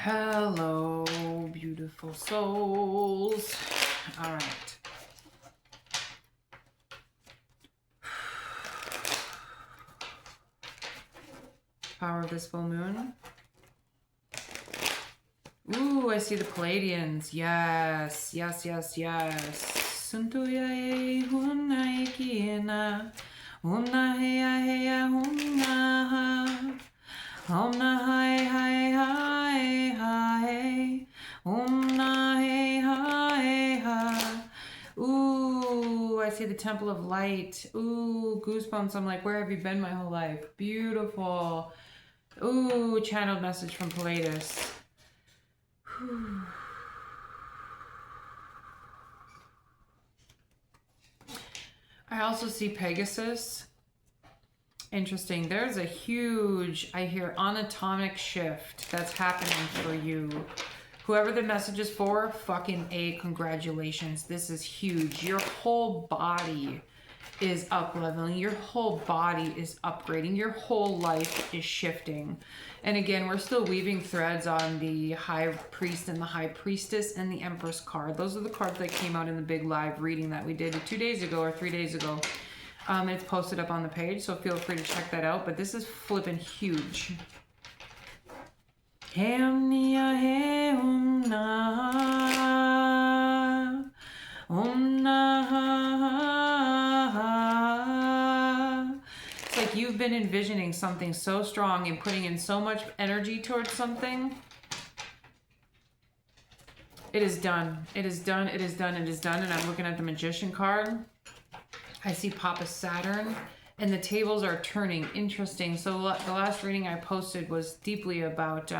Hello, beautiful souls. All right. Power of this full moon. Ooh, I see the Palladians. Yes, yes, yes, yes. Suntuya hunna ikina. Hunna heya heya hunna. Humna hai hai hai hai. Humna hey hai hai. Ooh, I see the Temple of Light. Ooh, goosebumps. I'm like, where have you been my whole life? Beautiful. Ooh, channeled message from Palladius. Whew. I also see Pegasus. Interesting. There's a huge, I hear, anatomic shift that's happening for you. Whoever the message is for, fucking A, congratulations. This is huge. Your whole body is up-leveling. Your whole body is upgrading. Your whole life is shifting. And again, we're still weaving threads on the High Priest and the High Priestess and the Empress card. Those are the cards that came out in the big live reading that we did 2 days ago or 3 days ago. It's posted up on the page, so feel free to check that out. But this is flipping huge. It's like you've been envisioning something so strong and putting in so much energy towards something. It is done. It is done. It is done. It is done. And I'm looking at the Magician card. I see Papa Saturn, and the tables are turning. Interesting. So the last reading I posted was deeply about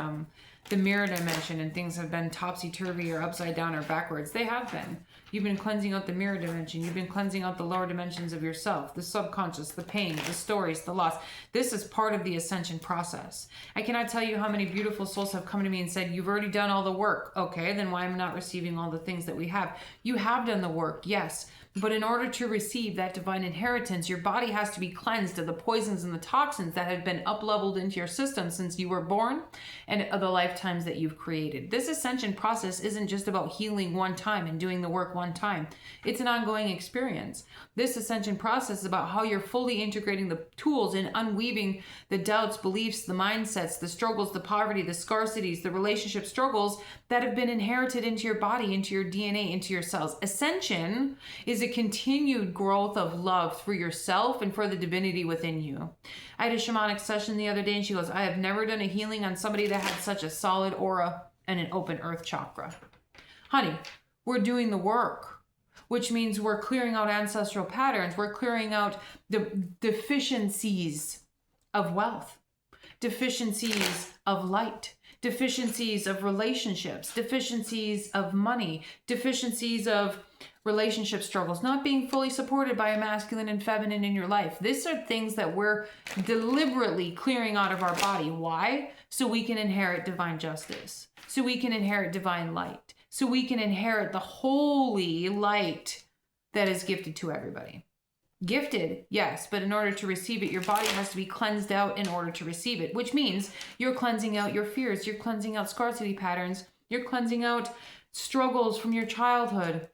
the mirror dimension, and things have been topsy-turvy or upside down or backwards. They have been. You've been cleansing out the mirror dimension. You've been cleansing out the lower dimensions of yourself, the subconscious, the pain, the stories, the loss. This is part of the ascension process. I cannot tell you how many beautiful souls have come to me and said, you've already done all the work. Okay, then why am I not receiving all the things that we have? You have done the work, yes. But in order to receive that divine inheritance, your body has to be cleansed of the poisons and the toxins that have been up-leveled into your system since you were born and the lifetimes that you've created. This ascension process isn't just about healing one time and doing the work one time. It's an ongoing experience. This ascension process is about how you're fully integrating the tools and unweaving the doubts, beliefs, the mindsets, the struggles, the poverty, the scarcities, the relationship struggles that have been inherited into your body, into your DNA, into your cells. Ascension is a continued growth of love for yourself and for the divinity within you. I had a shamanic session the other day, and she goes, I have never done a healing on somebody that had such a solid aura and an open earth chakra. Honey, we're doing the work, which means we're clearing out ancestral patterns. We're clearing out the deficiencies of wealth, deficiencies of light, deficiencies of relationships, deficiencies of money, deficiencies of relationship struggles, not being fully supported by a masculine and feminine in your life. These are things that we're deliberately clearing out of our body. Why? So we can inherit divine justice. So we can inherit divine light. So we can inherit the holy light that is gifted to everybody. Gifted, yes, but in order to receive it, your body has to be cleansed out in order to receive it, which means you're cleansing out your fears, you're cleansing out scarcity patterns, you're cleansing out struggles from your childhood.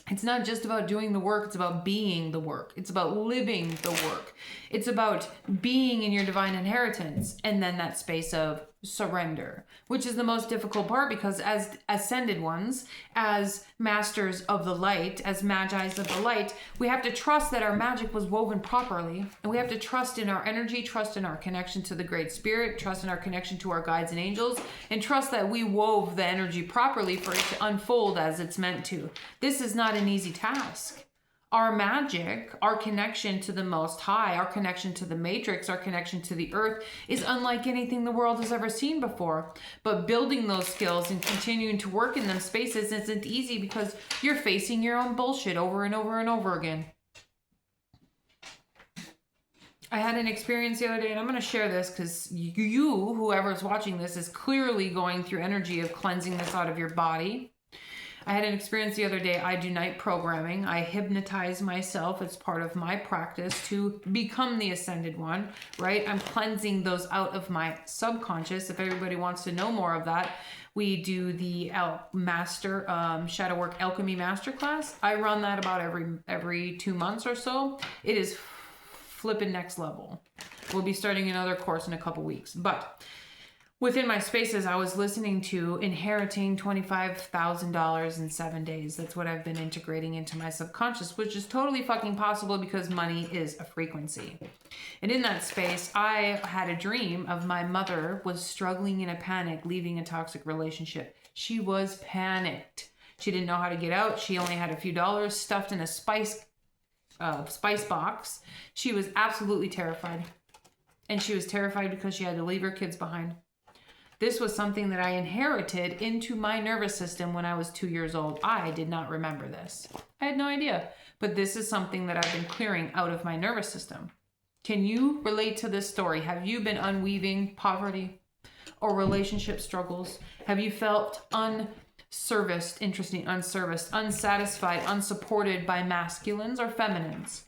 It's not just about doing the work, it's about being the work. It's about living the work. It's about being in your divine inheritance, and then that space of surrender, which is the most difficult part, because as ascended ones, as masters of the light, as magi's of the light, we have to trust that our magic was woven properly, and we have to trust in our energy, trust in our connection to the Great Spirit, trust in our connection to our guides and angels, and trust that we wove the energy properly for it to unfold as it's meant to. This is not an easy task. Our magic, our connection to the Most High, our connection to the Matrix, our connection to the Earth is unlike anything the world has ever seen before. But building those skills and continuing to work in them spaces isn't easy, because you're facing your own bullshit over and over and over again. I had an experience the other day, and I'm going to share this because you, whoever's watching this, is clearly going through energy of cleansing this out of your body. I had an experience the other day. I do night programming. I hypnotize myself. It's part of my practice to become the ascended one, right? I'm cleansing those out of my subconscious. If everybody wants to know more of that, we do the master shadow work alchemy masterclass. I run that about every 2 months or so. It is flipping next level. We'll be starting another course in a couple weeks. But within my spaces, I was listening to Inheriting $25,000 in 7 days. That's what I've been integrating into my subconscious, which is totally fucking possible because money is a frequency. And in that space, I had a dream of my mother was struggling in a panic, leaving a toxic relationship. She was panicked. She didn't know how to get out. She only had a few dollars stuffed in a spice box. She was absolutely terrified. And she was terrified because she had to leave her kids behind. This was something that I inherited into my nervous system when I was 2 years old. I did not remember this. I had no idea. But this is something that I've been clearing out of my nervous system. Can you relate to this story? Have you been unweaving poverty or relationship struggles? Have you felt unserviced, unsatisfied, unsupported by masculines or feminines?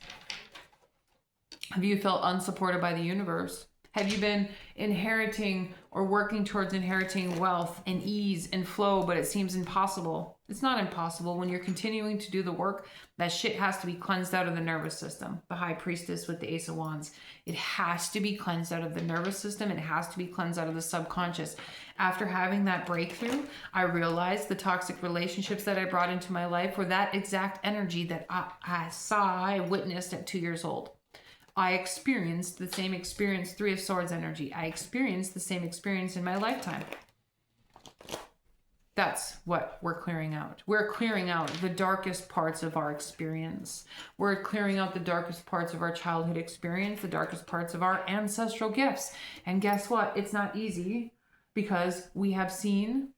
Have you felt unsupported by the universe? Have you been inheriting or working towards inheriting wealth and ease and flow, but it seems impossible? It's not impossible. When you're continuing to do the work, that shit has to be cleansed out of the nervous system. The High Priestess with the Ace of Wands. It has to be cleansed out of the nervous system. It has to be cleansed out of the subconscious. After having that breakthrough, I realized the toxic relationships that I brought into my life were that exact energy that I witnessed at 2 years old. I experienced the same experience, Three of Swords energy. I experienced the same experience in my lifetime. That's what we're clearing out. We're clearing out the darkest parts of our experience. We're clearing out the darkest parts of our childhood experience, the darkest parts of our ancestral gifts. And guess what? It's not easy because we have seen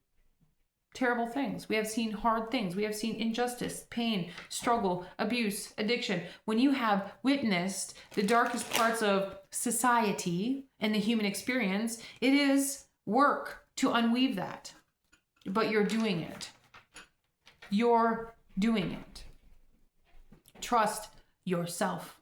terrible things. We have seen hard things. We have seen injustice, pain, struggle, abuse, addiction. When you have witnessed the darkest parts of society and the human experience, it is work to unweave that. But you're doing it. You're doing it. Trust yourself.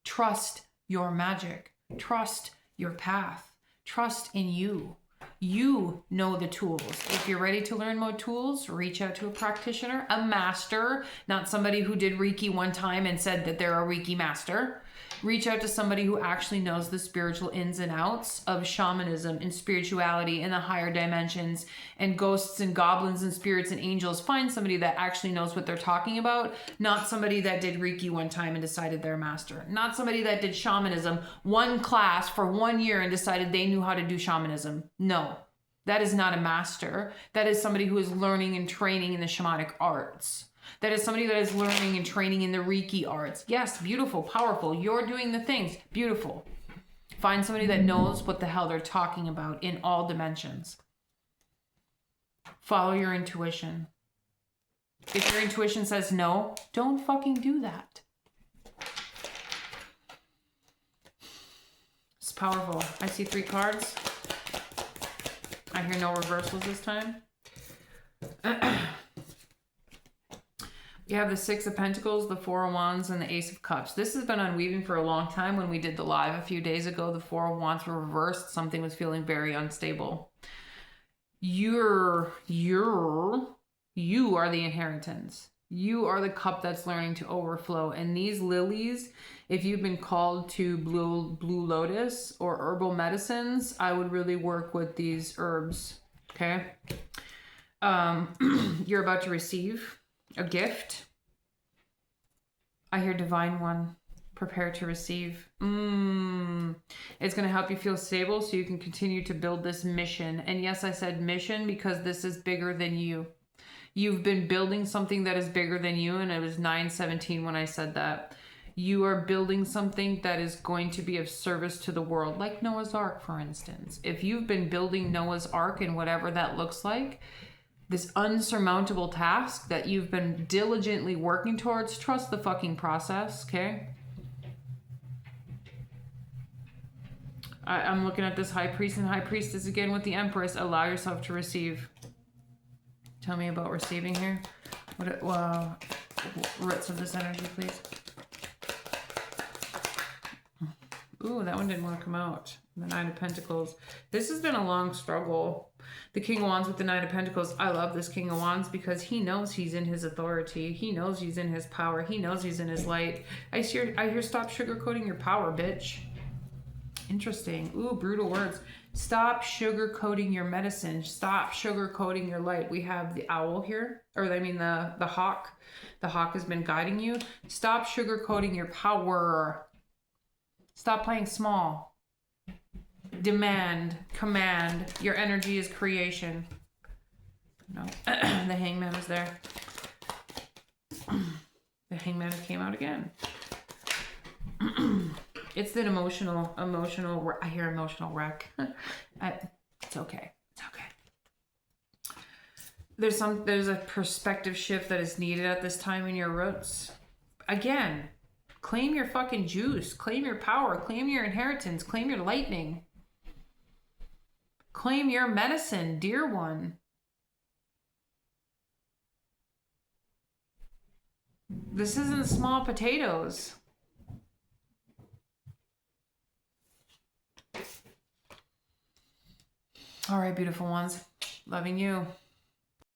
Trust your magic. Trust your path. Trust in you. You know the tools. If you're ready to learn more tools, reach out to a practitioner, a master, not somebody who did Reiki one time and said that they're a Reiki master. Reach out to somebody who actually knows the spiritual ins and outs of shamanism and spirituality in the higher dimensions and ghosts and goblins and spirits and angels. Find somebody that actually knows what they're talking about, not somebody that did Reiki one time and decided they're a master. Not somebody that did shamanism one class for 1 year and decided they knew how to do shamanism. No, that is not a master. That is somebody who is learning and training in the shamanic arts. That is somebody that is learning and training in the Reiki arts. Yes, beautiful, powerful. You're doing the things. Beautiful. Find somebody that knows what the hell they're talking about in all dimensions. Follow your intuition. If your intuition says no, don't fucking do that. It's powerful. I see 3 cards. I hear no reversals this time. You have the 6 of Pentacles, the 4 of Wands, and the Ace of Cups. This has been unweaving for a long time. When we did the live a few days ago, the 4 of Wands were reversed. Something was feeling very unstable. You are the inheritance. You are the cup that's learning to overflow. And these lilies, if you've been called to blue lotus or herbal medicines, I would really work with these herbs. Okay. You're about to receive a gift. I hear Divine One. Prepare to receive. It's going to help you feel stable so you can continue to build this mission. And yes, I said mission because this is bigger than you. You've been building something that is bigger than you, and it was 9/17 when I said that. You are building something that is going to be of service to the world, like Noah's Ark, for instance. If you've been building Noah's Ark and whatever that looks like, this unsurmountable task that you've been diligently working towards, trust the fucking process, okay? I'm looking at this High Priest and High Priestess again with the Empress. Allow yourself to receive. Tell me about receiving here. Well, roots of this energy, please. Ooh, that one didn't want to come out. The Nine of Pentacles. This has been a long struggle. The King of Wands with the Nine of Pentacles. I love this King of Wands because he knows he's in his authority. He knows he's in his power. He knows he's in his light. I hear stop sugarcoating your power, bitch. Interesting. Ooh, brutal words. Stop sugarcoating your medicine. Stop sugarcoating your light. We have the owl here, or I mean the hawk. The hawk has been guiding you. Stop sugarcoating your power. Stop playing small. Demand, command. Your energy is creation. No, the Hangman is there. The Hangman came out again. It's an emotional. I hear emotional wreck. It's okay. It's okay. There's a perspective shift that is needed at this time in your roots. Again, claim your fucking juice. Claim your power. Claim your inheritance. Claim your lightning. Claim your medicine, dear one. This isn't small potatoes. All right, beautiful ones. Loving you.